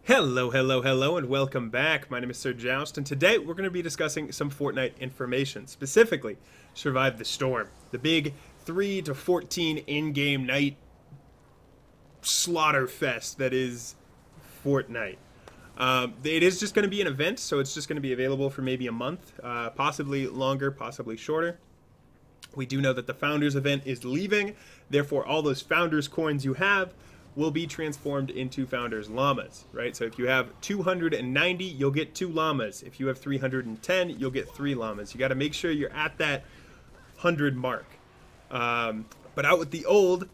Hello, hello, hello, and welcome back. My name is Sir Joust, and today we're going to be discussing some Fortnite information, specifically Survive the Storm, the big 3 to 14 in-game night slaughter fest that is Fortnite. It is just going to be an event, so it's just going to be available for maybe a month, possibly longer, possibly shorter. We do know that the Founders event is leaving, therefore all those Founders coins you have will be transformed into Founders Llamas, right? So if you have 290, you'll get 2 llamas. If you have 310, you'll get 3 llamas. You got to make sure you're at that 100 mark. But out with the old,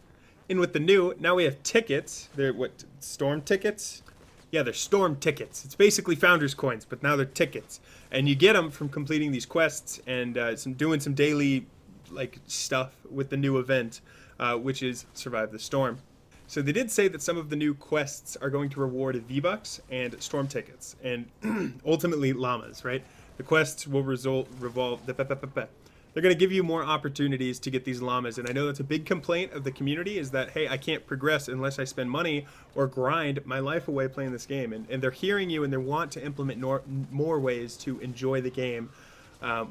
in with the new. Now we have tickets. They're what, storm tickets? Yeah, they're storm tickets. It's basically Founders coins, but now they're tickets. And you get them from completing these quests and doing some daily stuff with the new event, which is Survive the Storm. So they did say that some of the new quests are going to reward V-Bucks and storm tickets, and ultimately llamas, right? The quests will revolve. They're going to give you more opportunities to get these llamas, and I know that's a big complaint of the community is that, hey, I can't progress unless I spend money or grind my life away playing this game. And they're hearing you, and they want to implement more ways to enjoy the game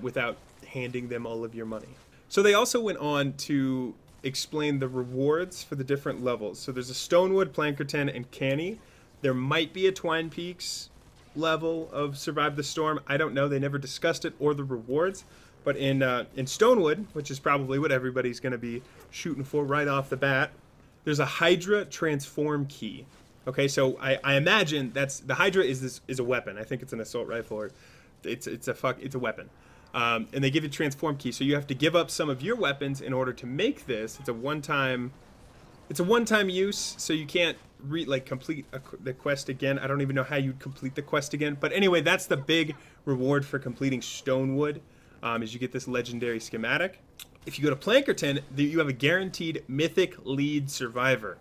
without handing them all of your money. So they also went on to explain the rewards for the different levels. So there's a Stonewood, Plankerton, and Canny. There might be a Twine Peaks level of Survive the Storm. I don't know. They never discussed it or the rewards. But in Stonewood, which is probably what everybody's going to be shooting for right off the bat, there's a Hydra Transform Key. Okay, so I imagine that's the Hydra is a weapon. I think it's an assault rifle or it's a weapon. And they give you a transform key, so you have to give up some of your weapons in order to make this. It's a one-time use, so you can't complete the quest again. I don't even know how you'd complete the quest again. But anyway, that's the big reward for completing Stonewood, is you get this legendary schematic. If you go to Plankerton, you have a guaranteed Mythic Lead Survivor.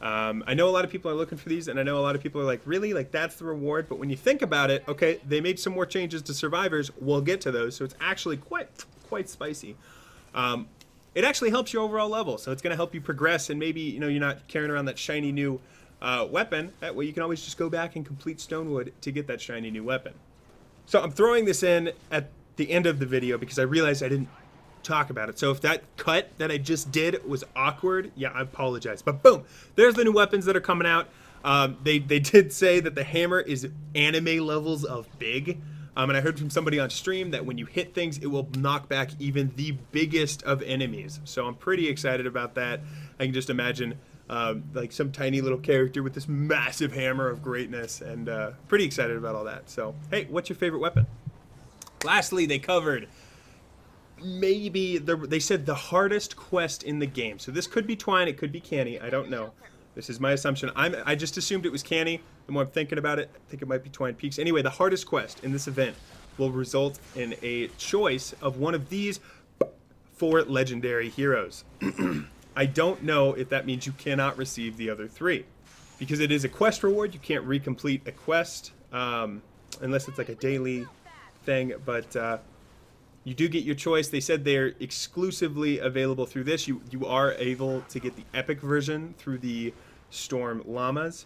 I know a lot of people are looking for these, and I know a lot of people are like, really? Like, that's the reward? But when you think about it, okay, they made some more changes to survivors. We'll get to those, so it's actually quite spicy. It actually helps your overall level, so it's going to help you progress, and maybe, you're not carrying around that shiny new weapon. That way you can always just go back and complete Stonewood to get that shiny new weapon. So I'm throwing this in at the end of the video because I realized I didn't talk about it. So if that cut that I just did was awkward, yeah, I apologize. But boom, there's the new weapons that are coming out. They did say that the hammer is anime levels of big. And I heard from somebody on stream that when you hit things, it will knock back even the biggest of enemies. So I'm pretty excited about that. I can just imagine like some tiny little character with this massive hammer of greatness, and pretty excited about all that. So hey, what's your favorite weapon? Lastly, they covered maybe they said the hardest quest in the game. So this could be Twine, it could be Canny, I don't know. This is my assumption. I just assumed it was Canny. The more I'm thinking about it, I think it might be Twine Peaks. Anyway, the hardest quest in this event will result in a choice of one of these 4 legendary heroes. I don't know if that means you cannot receive the other 3. Because it is a quest reward, you can't recomplete a quest unless it's like a daily thing, but you do get your choice. They said they're exclusively available through this. You are able to get the epic version through the Storm Llamas.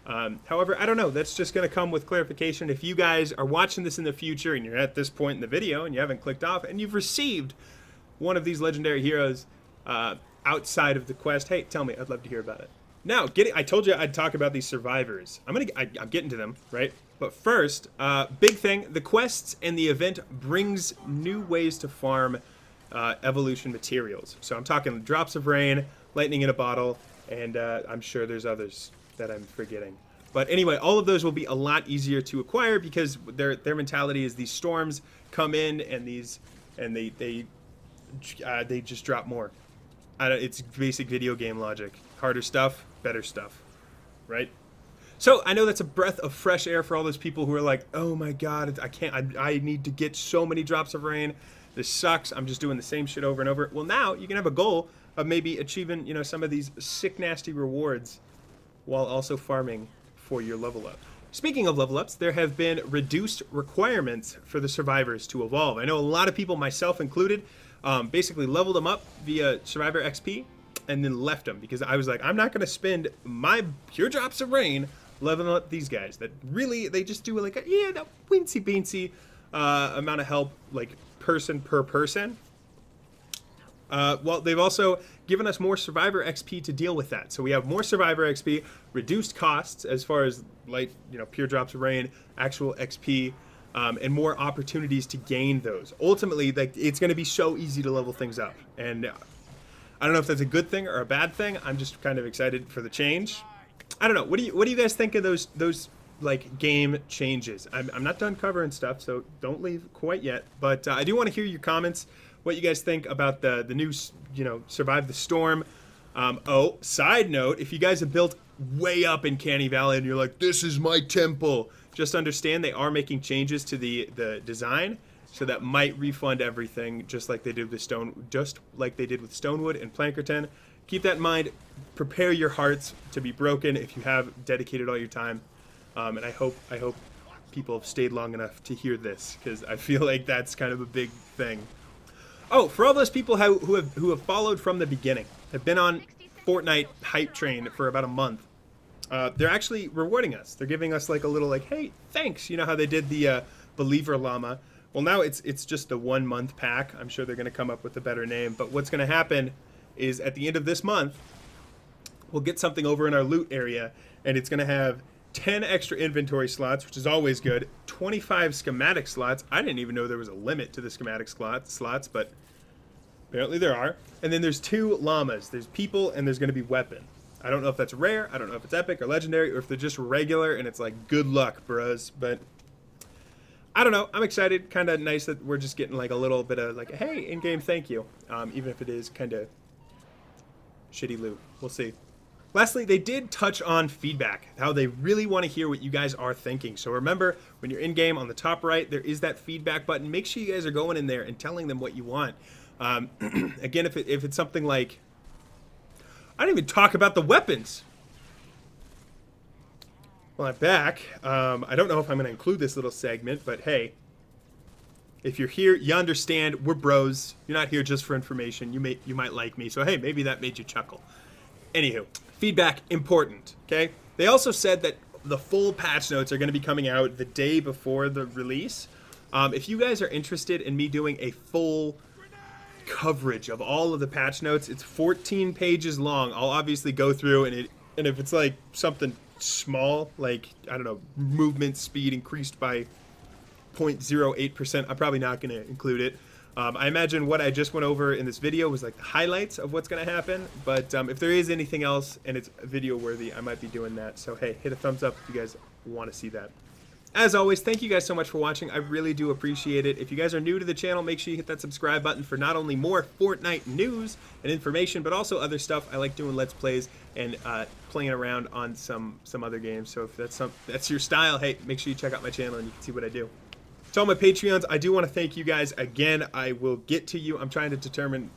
However, I don't know. That's just going to come with clarification. If you guys are watching this in the future and you're at this point in the video and you haven't clicked off and you've received one of these legendary heroes outside of the quest, hey, tell me. I'd love to hear about it. Now, I told you I'd talk about these survivors. I'm getting to them, right? But first, big thing, the quests and the event brings new ways to farm evolution materials. So I'm talking drops of rain, lightning in a bottle, and I'm sure there's others that I'm forgetting. But anyway, all of those will be a lot easier to acquire because their mentality is these storms come in and they just drop more. It's basic video game logic. Harder stuff, better stuff, right? So I know that's a breath of fresh air for all those people who are like, oh my god, I need to get so many drops of rain. This sucks. I'm just doing the same shit over and over. Well, now you can have a goal of maybe achieving, some of these sick, nasty rewards while also farming for your level up. Speaking of level ups, there have been reduced requirements for the survivors to evolve. I know a lot of people, myself included, basically leveled them up via Survivor XP and then left them because I was like, I'm not going to spend my pure drops of rain leveling up these guys that really, they just do like a, yeah, that weensy beansy amount of help, like person per person. Well, they've also given us more Survivor XP to deal with that. So we have more Survivor XP, reduced costs as far as light, pure drops of rain, actual XP, and more opportunities to gain those. Ultimately, like, it's going to be so easy to level things up. And I don't know if that's a good thing or a bad thing. I'm just kind of excited for the change. I don't know. What do you guys think of those like game changes? I'm not done covering stuff, so don't leave quite yet. But I do want to hear your comments. What you guys think about the new, Survive the Storm. Oh, side note, if you guys have built way up in Canny Valley and you're like, this is my temple, just understand they are making changes to the design, so that might refund everything, just like they did with Stonewood and Plankerton. Keep that in mind. Prepare your hearts to be broken if you have dedicated all your time. And I hope people have stayed long enough to hear this, because I feel like that's kind of a big thing. Oh, for all those people who have followed from the beginning, have been on Fortnite hype train for about a month, they're actually rewarding us. They're giving us like a little like, hey, thanks. You know how they did the Believer Llama? Well, now it's just a 1 month pack. I'm sure they're going to come up with a better name. But what's going to happen is at the end of this month, we'll get something over in our loot area, and it's going to have 10 extra inventory slots, which is always good. 25 schematic slots. I didn't even know there was a limit to the schematic slots, but apparently there are. And then there's 2 llamas. There's people, and there's going to be weapon. I don't know if that's rare. I don't know if it's epic or legendary, or if they're just regular, and it's like, good luck, bros. But I don't know. I'm excited. Kind of nice that we're just getting like a little bit of like, hey, in-game thank you. Even if it is kind of shitty loot. We'll see. Lastly, they did touch on feedback, how they really want to hear what you guys are thinking. So remember, when you're in-game on the top right, there is that feedback button. Make sure you guys are going in there and telling them what you want. Again, if it's something like, I didn't even talk about the weapons. Well, I'm back. I don't know if I'm going to include this little segment, but hey, if you're here, you understand we're bros. You're not here just for information. You might like me, so hey, maybe that made you chuckle. Anywho, feedback important, okay? They also said that the full patch notes are going to be coming out the day before the release. If you guys are interested in me doing a full coverage of all of the patch notes, it's 14 pages long. I'll obviously go through, and if it's like something small, like, I don't know, movement speed increased by 0.08%, I'm probably not going to include it. I imagine what I just went over in this video was like the highlights of what's going to happen, but if there is anything else and it's video worthy, I might be doing that. So hey, hit a thumbs up if you guys want to see that. As always, thank you guys so much for watching. I really do appreciate it. If you guys are new to the channel, make sure you hit that subscribe button for not only more Fortnite news and information, but also other stuff. I like doing Let's Plays and playing around on some other games. So if that's your style, hey, make sure you check out my channel and you can see what I do. To all my Patreons, I do want to thank you guys again. I will get to you. I'm trying to determine,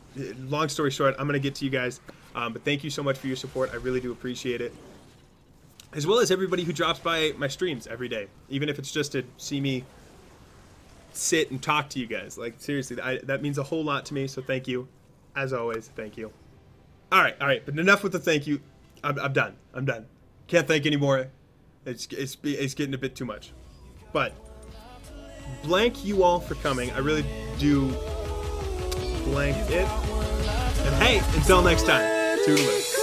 long story short, I'm going to get to you guys. But thank you so much for your support. I really do appreciate it. As well as everybody who drops by my streams every day, even if it's just to see me sit and talk to you guys. Like, seriously, that means a whole lot to me, so thank you. As always, thank you. All right, but enough with the thank you. I'm done. Can't thank anymore. It's getting a bit too much. But blank you all for coming. I really do blank it. And hey, until next time, toodaloo.